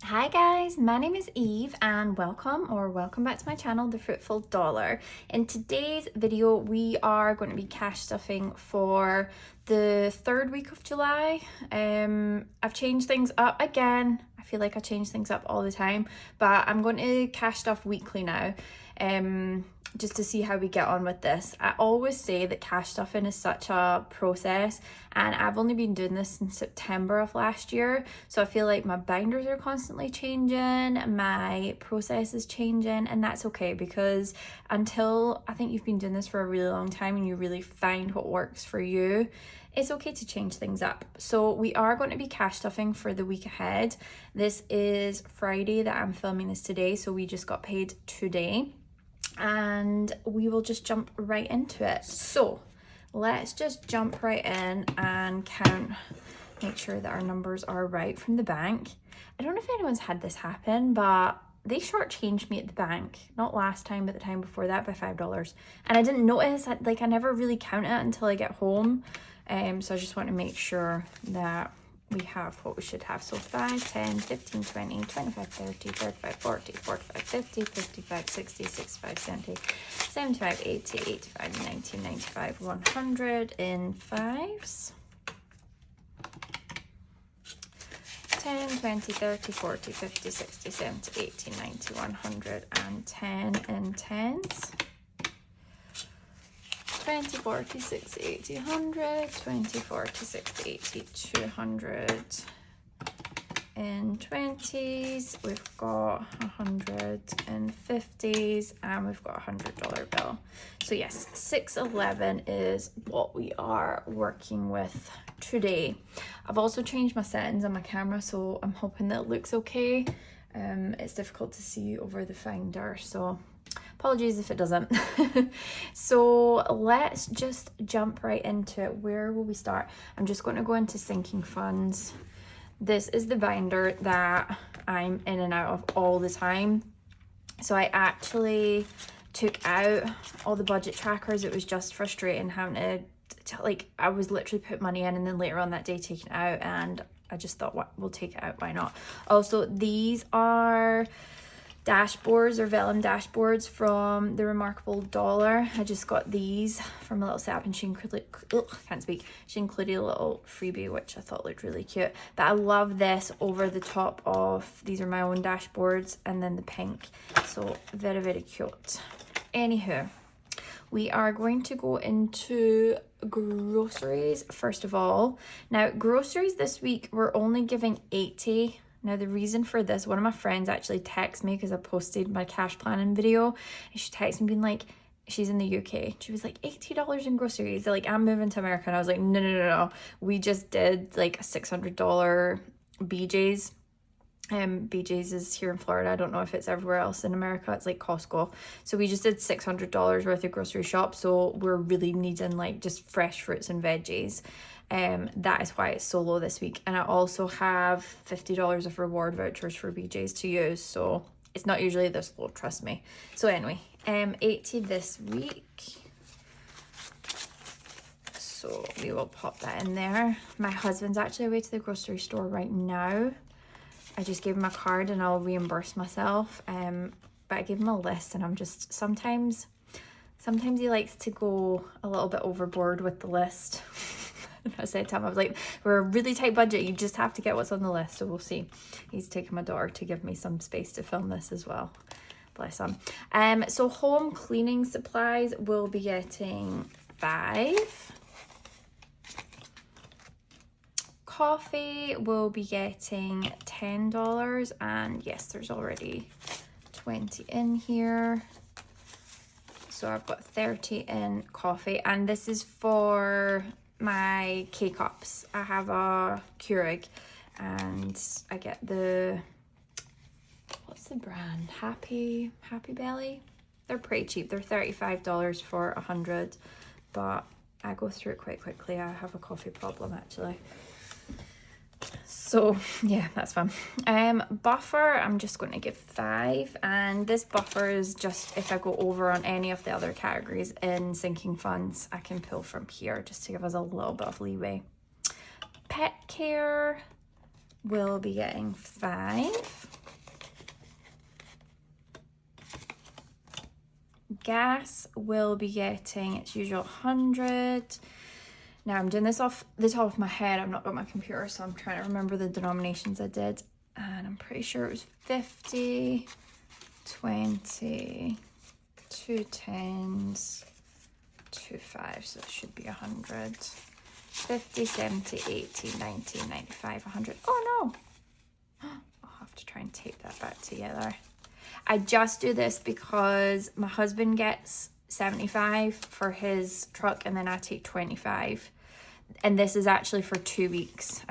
Hi guys, my name is Eve and welcome back to my channel, The Fruitful Dollar. In today's video, we are going to be cash stuffing for the third week of July. I've changed things up again. I feel like I change things up all the time, but I'm going to cash stuff weekly now. Just to see how we get on with this. I always say that cash stuffing is such a process, and I've only been doing this since September of last year, so I feel like my binders are constantly changing, my process is changing, and that's okay, because until I think you've been doing this for a really long time and you really find what works for you, it's okay to change things up. So we are going to be cash stuffing for the week ahead. This is Friday that I'm filming this today, so we just got paid today. And we will just jump right into it. So let's just jump right in and make sure that our numbers are right from the bank. I don't know if anyone's had this happen, but they shortchanged me at the bank, not last time, but the time before that, by $5. And I didn't notice, I never really count it until I get home. So I just want to make sure that we have what we should have. So 5, 10, 15, 20, 25, 30, 35, 40, 45, 50, 55, 60, 65, 70, 75, 80, 85, 90, 95, 100 in fives. 10, 20, 30, 40, 50, 60, 70, 80, 90, 110 in tens. 20, 40, 60, 80, 100, 20, 40, 60, 80, 200 in 20s, we've got 100 in 50s, and we've got a $100 bill. So yes, 611 is what we are working with today. I've also changed my settings on my camera, so I'm hoping that it looks okay. It's difficult to see over the finder, so apologies if it doesn't. So let's just jump right into it. Where will we start? I'm just going to go into sinking funds. This is the binder that I'm in and out of all the time. So I actually took out all the budget trackers. It was just frustrating having to I was literally put money in and then later on that day taking it out, and I just thought, what, we'll take it out, why not? Also, these are dashboards or Vellum dashboards from the Raemarkable dollar. I just got these from a little sap, and she included, she included a little freebie which I thought looked really cute. But I love this over the top of, these are my own dashboards, and then the pink, so very, very cute. Anywho, we are going to go into groceries first of all. Now, groceries this week we're only giving 80. Now, the reason for this, one of my friends actually texted me because I posted my cash planning video, and she texted me being like, she's in the UK. She was like, $80 in groceries. They're like, I'm moving to America. And I was like, no. We just did like a $600 BJ's. BJ's is here in Florida. I don't know if it's everywhere else in America. It's like Costco. So we just did $600 worth of grocery shop. So we're really needing like just fresh fruits and veggies. That is why it's so low this week. And I also have $50 of reward vouchers for BJ's to use, so it's not usually this low, trust me. So anyway, 80 this week, so we will pop that in there. My husband's actually away to the grocery store right now. I just gave him a card and I'll reimburse myself, but I gave him a list, and I'm just sometimes he likes to go a little bit overboard with the list. I said to him, I was like, we're a really tight budget, you just have to get what's on the list. So we'll see. He's taken my daughter to give me some space to film this as well, bless him. So home cleaning supplies will be getting 5. Coffee will be getting $10, and yes, there's already 20 in here. So I've got 30 in coffee, and this is for my K-cups. I have a Keurig, and I get the, what's the brand? Happy Belly. They're pretty cheap. They're $35 for 100, but I go through it quite quickly. I have a coffee problem actually. So yeah, that's fun. Buffer, I'm just going to give 5, and this buffer is just if I go over on any of the other categories in sinking funds, I can pull from here just to give us a little bit of leeway. Pet care will be getting 5. gas will be getting its usual 100. Now I'm doing this off the top of my head. I've not got my computer, so I'm trying to remember the denominations I did. And I'm pretty sure it was 50, 20, 2 10s, 2 5s, so it should be 100. 50, 70, 80, 90, 95, 100. Oh no! I'll have to try and tape that back together. I just do this because my husband gets 75 for his truck and then I take 25. And this is actually for 2 weeks.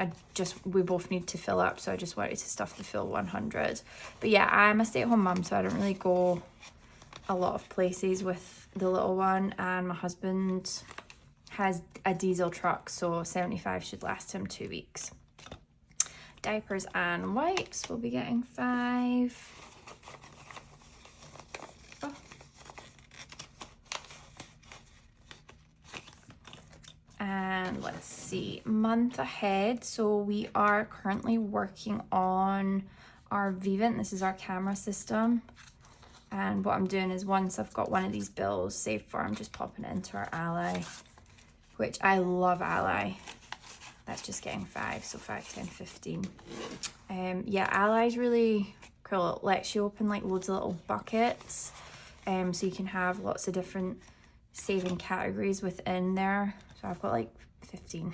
We both need to fill up, so I just wanted to stuff the full 100. But yeah, I'm a stay-at-home mum, so I don't really go a lot of places with the little one, and my husband has a diesel truck, so 75 should last him 2 weeks. Diapers and wipes will be getting 5. Oh. And let's see, month ahead. So we are currently working on our Vivint. This is our camera system. And what I'm doing is once I've got one of these bills saved for, I'm just popping it into our Ally, which I love Ally. That's just getting 5, so 5, 10, 15. Yeah, Ally's really cool. It lets you open like loads of little buckets, so you can have lots of different saving categories within there. So I've got like 15,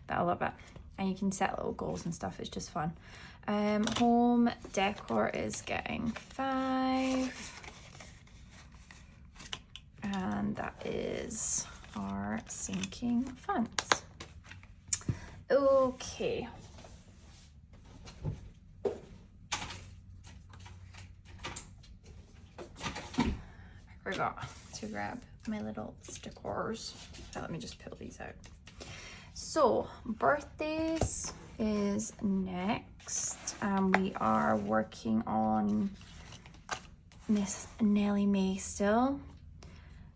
but I love it. And you can set little goals and stuff. It's just fun. Home decor is getting 5, and that is our sinking funds. Okay. I forgot to grab my little stickers. Let me just pull these out. So birthdays is next. We are working on Miss Nellie Mae still.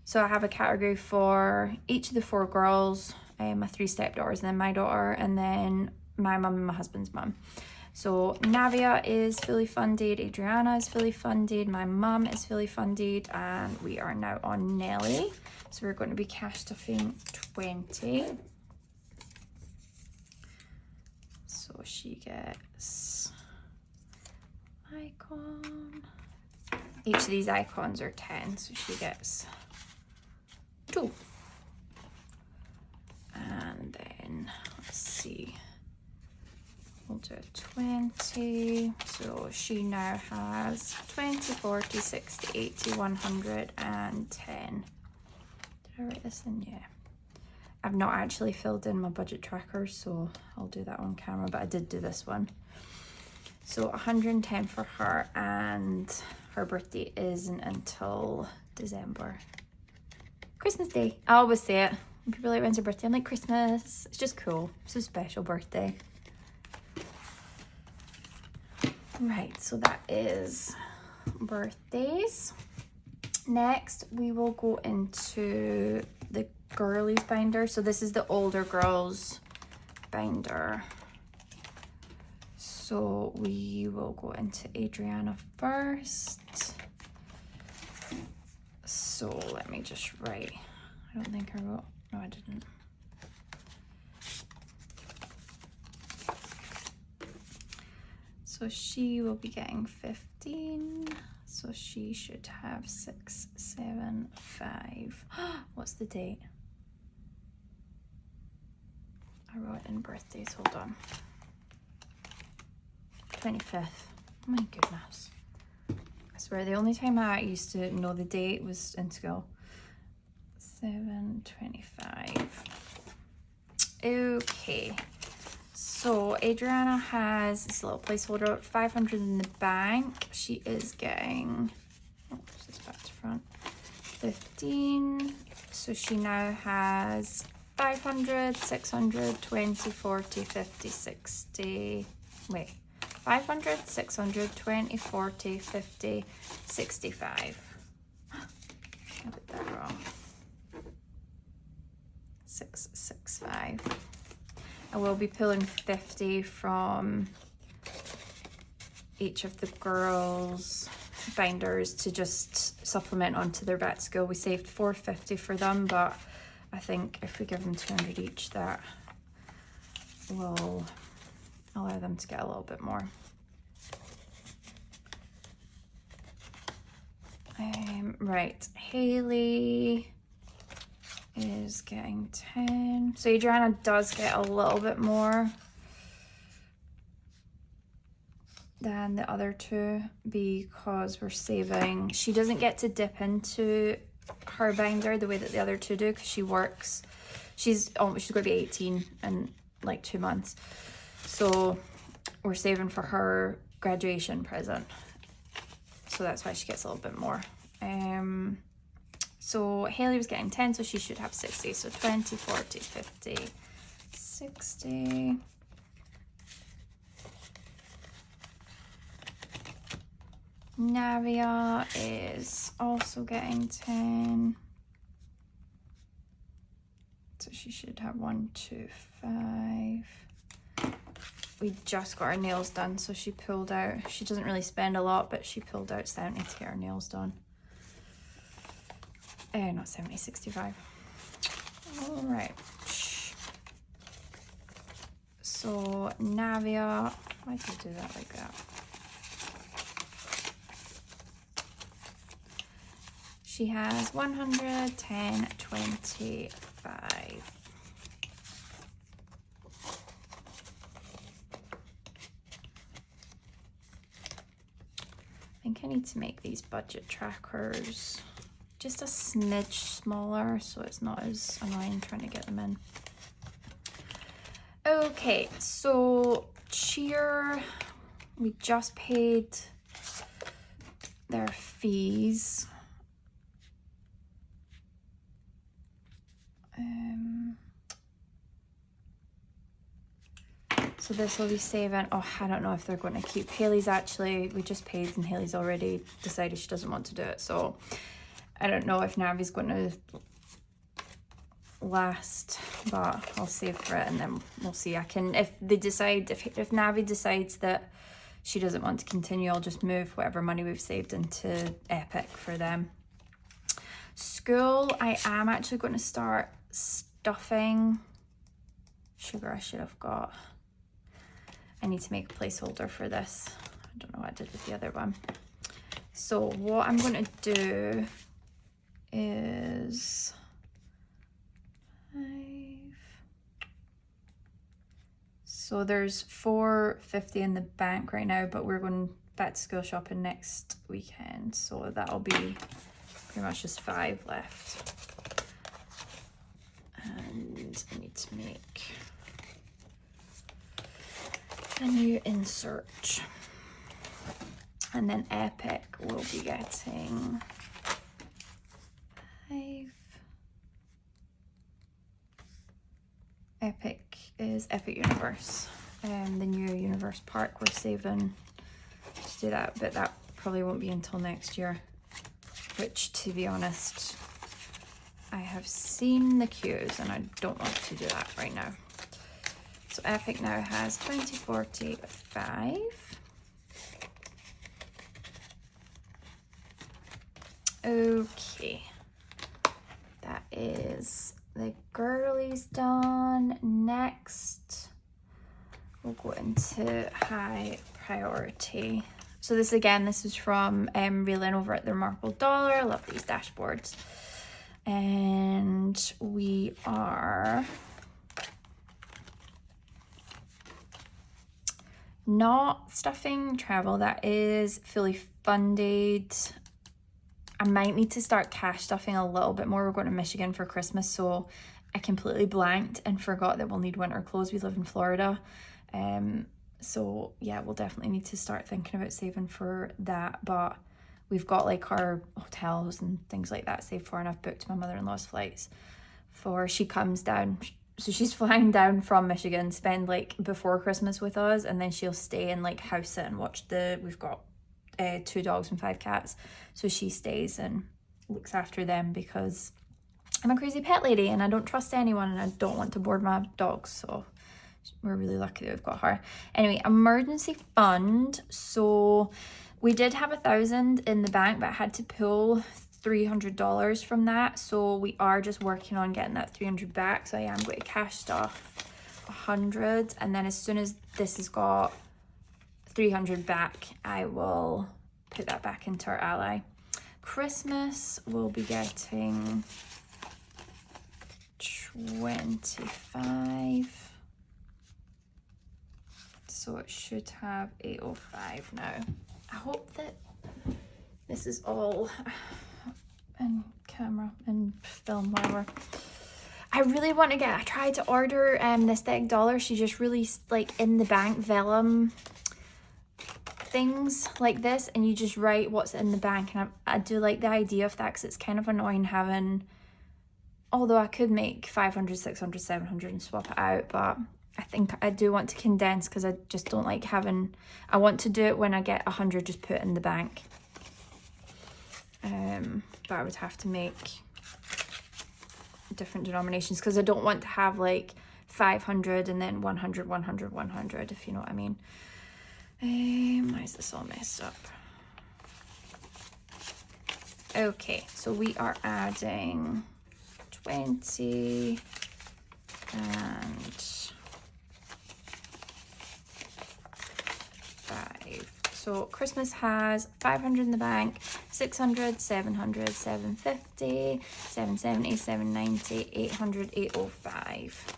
So I have a category for each of the 4 girls, my 3 stepdaughters, and then my daughter, and then my mum and my husband's mum. So Navia is fully funded, Adriana is fully funded, my mum is fully funded, and we are now on Nellie. So we're going to be cash stuffing 20. So she gets icon. Each of these icons are 10, so she gets 2. And then let's see, we'll do 20. So she now has 20, 40, 60, 80, 100, and 10. Did I write this in? Yeah. I've not actually filled in my budget tracker, so I'll do that on camera, but I did do this one. So 110 for her, and her birthday isn't until December. Christmas Day. I always say it. When people are like, when's your birthday? I'm like, Christmas. It's just cool. It's a special birthday. Right, so that is birthdays. Next, we will go into the girlies binder. So this is the older girls binder. So we will go into Adriana first. So let me just write. I don't think I wrote. No, I didn't. So she will be getting 15. So she should have 6, 7, 5. What's the date? I wrote in birthdays. Hold on. 25th. Oh my goodness. I swear the only time I used to know the date was in school. 7/25. Okay. So Adriana has this little placeholder, 500 in the bank. She is getting, oh, this is back to front, 15. So she now has 500, 600, 20, 40, 50, 60, wait, 500, 600, 20, 40, 50, 65. I did that wrong. 665. I will be pulling 50 from each of the girls' binders to just supplement onto their vet school. We saved $4.50 for them, but I think if we give them 200 each, that will allow them to get a little bit more. Right, Haley is getting 10. So Adriana does get a little bit more than the other two because we're saving. She doesn't get to dip into her binder the way that the other two do because she works. She's going to be 18 in like 2 months. So we're saving for her graduation present. So that's why she gets a little bit more. So Haley was getting 10, so she should have 60. So 20, 40, 50, 60. Navia is also getting 10. So she should have 1, 2, 5. We just got her nails done, so she pulled out. She doesn't really spend a lot, but she pulled out 70 to get her nails done. Not 70, 65. All right. So Navia, why did I do that like that? She has 100, 10, 25. I think I need to make these budget trackers just a smidge smaller so it's not as annoying trying to get them in. Okay, so Cheer, we just paid their fees. So this will be saving. Oh, I don't know if they're going to keep. Haley's actually, we just paid and Haley's already decided she doesn't want to do it. So I don't know if Navi's going to last, but I'll save for it and then we'll see. I can, if they decide, if Navi decides that she doesn't want to continue, I'll just move whatever money we've saved into Epic for them. School, I am actually going to start stuffing. Sugar I should have got. I need to make a placeholder for this. I don't know what I did with the other one. So what I'm going to do is 5. So there's $4.50 in the bank right now, but we're going back to school shopping next weekend. So that'll be pretty much just 5 left. And I need to make a new insert. And then Epic will be getting 5. Epic is Epic Universe. The new Universe Park, we're saving to do that, but that probably won't be until next year, which, to be honest, I have seen the queues and I don't want to do that right now. So Epic now has 20, 40, 5. Okay, that is the girlies done. Next, we'll go into high priority. So this again, this is from Raelynn over at the Remarkable Dollar. Lovelies dashboards. And we are not stuffing travel. That is fully funded. I might need to start cash stuffing a little bit more. We're going to Michigan for Christmas, so I completely blanked and forgot that we'll need winter clothes. We live in Florida. So yeah, we'll definitely need to start thinking about saving for that. But we've got like our hotels and things like that saved for, and I've booked my mother-in-law's flights for, she comes down. So she's flying down from Michigan, spend like before Christmas with us, and then she'll stay and like house sit and watch we've got 2 dogs and 5 cats. So she stays and looks after them because I'm a crazy pet lady and I don't trust anyone and I don't want to board my dogs. So we're really lucky that we've got her. Anyway, emergency fund. So We did have $1,000 in the bank, but I had to pull $300 from that, so we are just working on getting that 300 back. So I am going to cash stuff 100, and then as soon as this has got 300 back, I will put that back into our ally. Christmas will be getting 25, so it should have 805 now. I hope that this is all in camera and film, whatever. I really want to get, I tried to order this Aesthetic Dollar. She just released like in the bank vellum things like this, and you just write what's in the bank, and I do like the idea of that, because it's kind of annoying having, although I could make 500, 600, 700 and swap it out, but I think I do want to condense, because I just don't like having, I want to do it when I get 100, just put it in the bank. But I would have to make different denominations, because I don't want to have like 500 and then 100, 100, 100, if you know what I mean. Why is this all messed up? Okay, so we are adding 20 and 5. So Christmas has 500 in the bank, 600, 700, 750, 770, 790, 800, 805.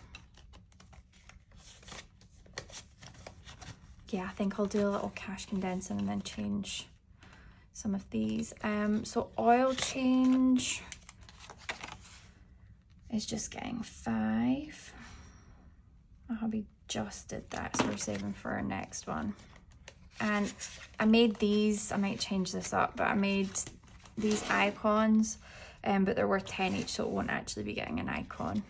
Yeah, I think I'll do a little cash condensing and then change some of these. So oil change is just getting 5. My hubby just did that, so we're saving for our next one. And I made these, I might change this up, but I made these icons, but they're worth 10 each, so it won't actually be getting an icon.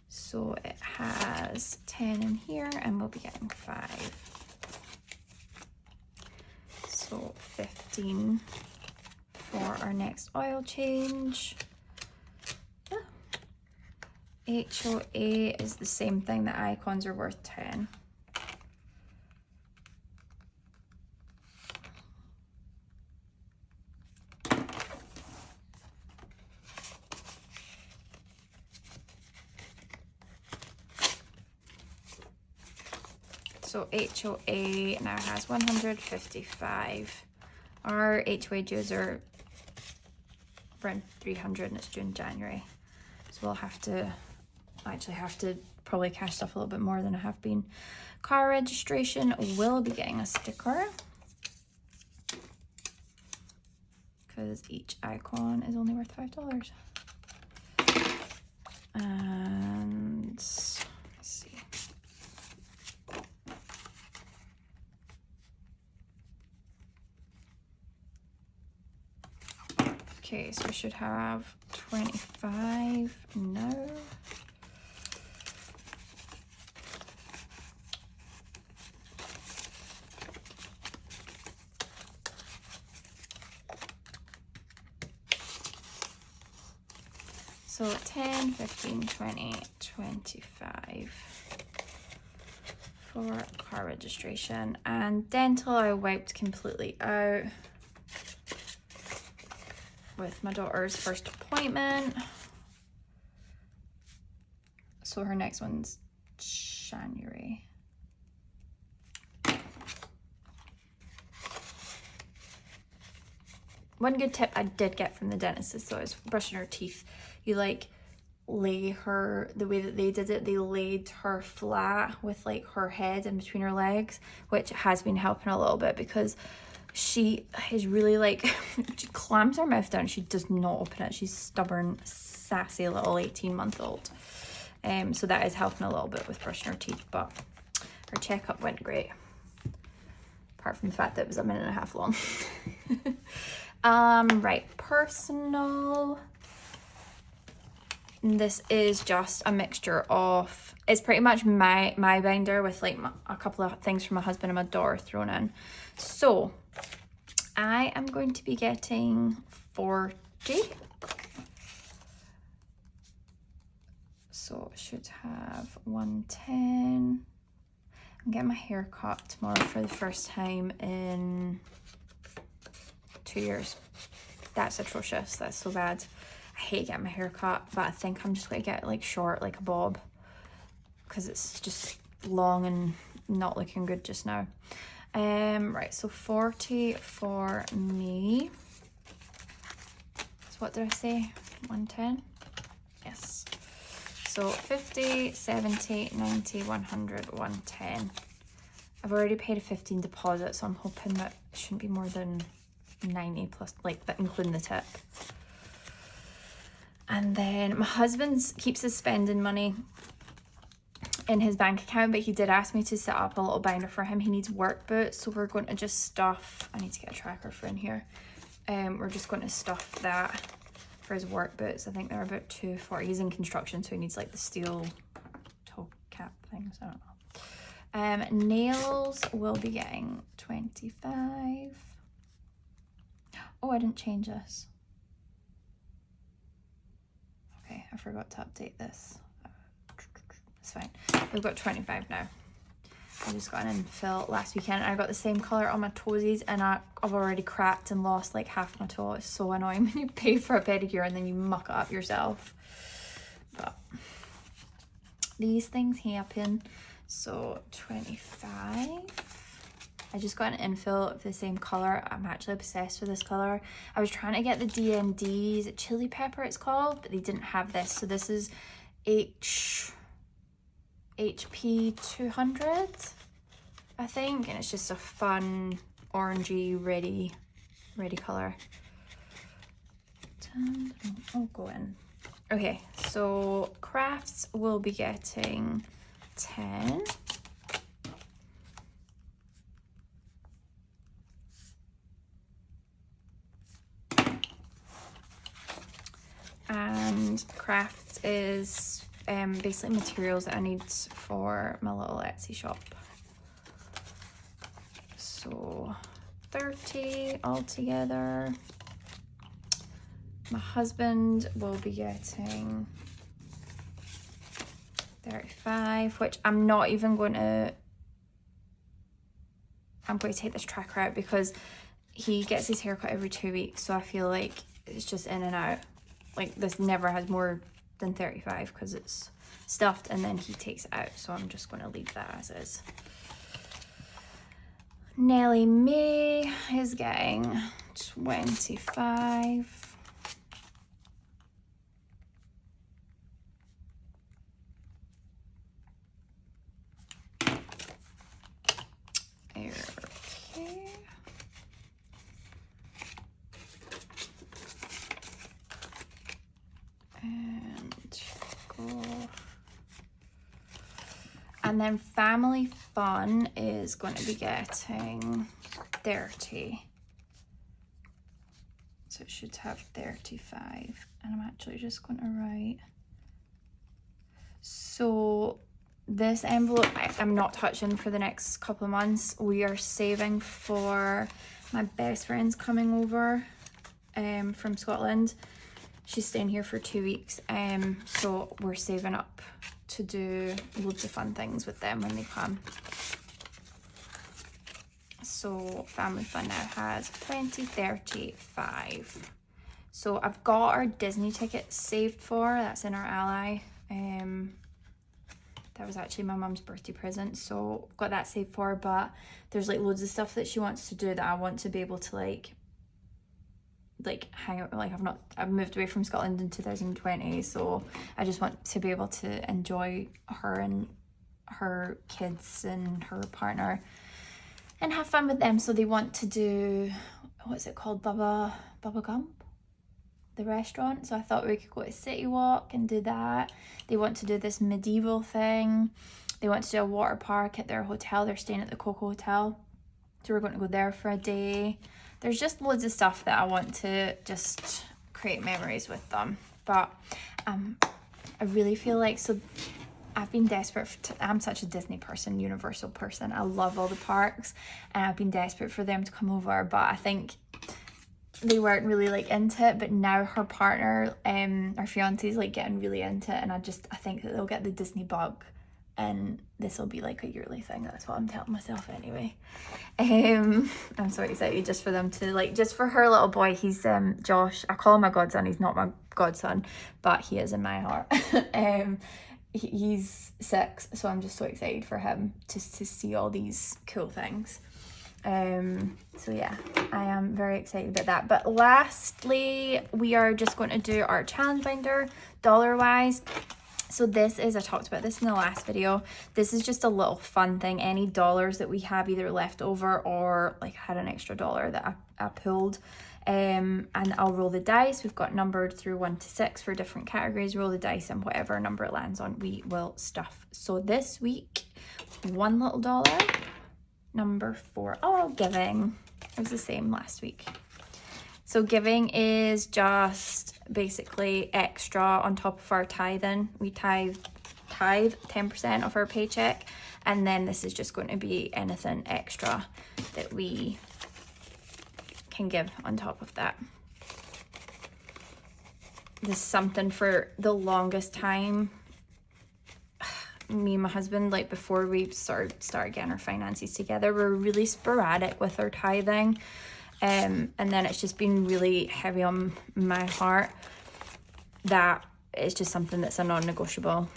So it has 10 in here, and we'll be getting 5. So 15 for our next oil change. HOA is the same thing, the icons are worth 10. So HOA now has 155. Our HOA dues are around 300, and it's due in January. So we'll have to, probably cash stuff a little bit more than I have been. Car registration will be getting a sticker, because each icon is only worth $5. And let's see. Okay, so we should have 25 now. So 10, 15, 20, 25 for car registration. And dental I wiped completely out with my daughter's first appointment. So her next one's January. One good tip I did get from the dentist is, so I was brushing her teeth, you like lay her, the way that they did it, they laid her flat with like her head in between her legs, which has been helping a little bit, because she is really like, she clamps her mouth down, she does not open it. She's stubborn, sassy little 18-month-old. So that is helping a little bit with brushing her teeth, but her checkup went great. Apart from the fact that it was 1.5 minutes long. Right, personal. This is just a mixture of, it's pretty much my binder with like a couple of things from my husband and my daughter thrown in. So I am going to be getting 40. So it should have 110. I'm getting my hair cut tomorrow for the first time in 2 years. That's atrocious. That's so bad. I hate getting my hair cut, but I think I'm just going to get like short, like a bob, because it's just long and not looking good just now. Right, so 40 for me. So what did I say? 110? Yes. So 50, 70, 90, 100, 110. I've already paid a 15 deposit, so I'm hoping that it shouldn't be more than 90 plus, like, that including the tip. And then my husband keeps his spending money in his bank account, but he did ask me to set up a little binder for him. He needs work boots, so we're going to just stuff, I need to get a tracker for in here. We're just going to stuff that for his work boots. I think they're about $240. He's in construction, so he needs like the steel toe cap things. I don't know. Nails will be getting 25. Oh, I didn't change this. Okay, I forgot to update this. It's fine. We've got 25 now. I just got an infill last weekend and I got the same colour on my toesies, and I've already cracked and lost like half my toe. It's so annoying when you pay for a pedicure and then you muck it up yourself. But these things happen. So 25. I just got an infill of the same colour. I'm actually obsessed with this colour. I was trying to get the DMD, is it chili pepper it's called? But they didn't have this. So this is HP 200, I think. And it's just a fun, orangey, ready colour. I'll go in. Okay, so crafts will be getting 10. And crafts is basically materials that I need for my little Etsy shop. So 30 altogether. My husband will be getting 35, which I'm not even going to, I'm going to take this tracker out because he gets his haircut every 2 weeks, so I feel like it's just in and out. Like this never has more than 35 because it's stuffed and then he takes it out, so I'm just going to leave that as is. Nellie May is getting 25. Okay. And go. And then Family Fun is going to be getting 30. So it should have 35. And I'm actually just going to write. So this envelope I'm not touching for the next couple of months. We are saving for my best friend's coming over from Scotland. She's staying here for 2 weeks, so we're saving up to do loads of fun things with them when they come. So Family Fun now has 20, 30, 5. So I've got our Disney tickets saved for, that's in our Ally. That was actually my mum's birthday present, so got that saved for, but there's like loads of stuff that she wants to do that I want to be able to like hang out. Like I've moved away from Scotland in 2020, so I just want to be able to enjoy her and her kids and her partner and have fun with them. So they want to do, what's it called, Bubba Gump, the restaurant. So I thought we could go to City Walk and do that. They want to do this medieval thing. They want to do a water park at their hotel. They're staying at the Coco Hotel, so we're going to go there for a day. There's just loads of stuff that I want to just create memories with them. But I really feel like, so I've been desperate I'm such a Disney person, Universal person. I love all the parks, and I've been desperate for them to come over, but I think they weren't really like into it. But now her partner, our fiance, is like getting really into it, and I think that they'll get the Disney bug and this will be like a yearly thing. That's what I'm telling myself anyway. I'm so excited just for them to, like, just for her little boy. He's Josh. I call him my godson. He's not my godson, but he is in my heart. He's 6, so I'm just so excited for him just to see all these cool things. So yeah, I am very excited about that. But lastly, we are just going to do our challenge binder dollar wise. So this is, I talked about this in the last video, this is just a little fun thing. Any dollars that we have either left over or like had an extra dollar that I pulled, and I'll roll the dice. We've got numbered through 1 to 6 for different categories. Roll the dice, and whatever number it lands on, we will stuff. So this week, one little dollar, number 4. Oh, giving. It was the same last week. So giving is just basically extra on top of our tithing. We tithe 10% of our paycheck, and then this is just going to be anything extra that we can give on top of that. This is something for the longest time. Me and my husband, like before we start getting our finances together, we're really sporadic with our tithing. And then it's just been really heavy on my heart that it's just something that's a non-negotiable,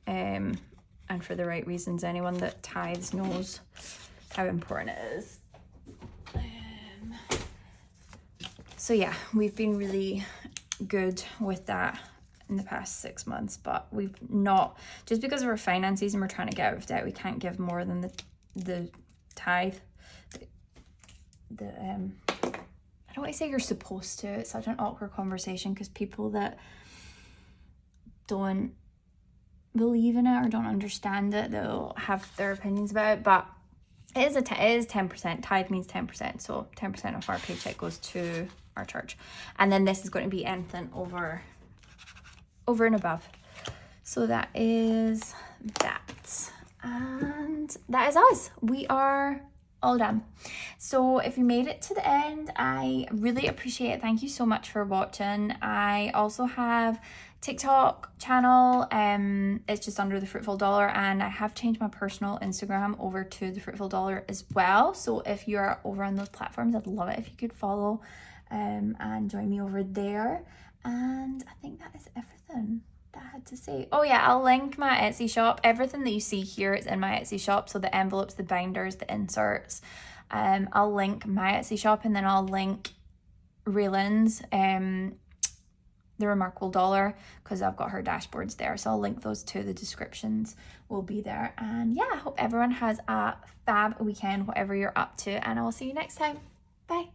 and for the right reasons. Anyone that tithes knows how important it is. So yeah, we've been really good with that in the past 6 months, but we've not, just because of our finances and we're trying to get out of debt, we can't give more than the tithe. I don't want to say you're supposed to. It's such an awkward conversation because people that don't believe in it or don't understand it, they'll have their opinions about it. But it is 10%. Tithe means 10%. So 10% of our paycheck goes to our church. And then this is going to be anything over and above. So that is that. And that is us. We are all done. So if you made it to the end, I really appreciate it. Thank you so much for watching. I also have TikTok channel, it's just under the Fruitful Dollar, and I have changed my personal Instagram over to the Fruitful Dollar as well. So if you're over on those platforms, I'd love it if you could follow and join me over there. And I think that is everything that I had to say. Oh yeah, I'll link my Etsy shop. Everything that you see here is in my Etsy shop. So the envelopes, the binders, the inserts. I'll link my Etsy shop, and then I'll link Raylan's, the Raemarkable dollar, because I've got her dashboards there. So I'll link those to the descriptions will be there. And yeah, I hope everyone has a fab weekend, whatever you're up to, and I'll see you next time. Bye.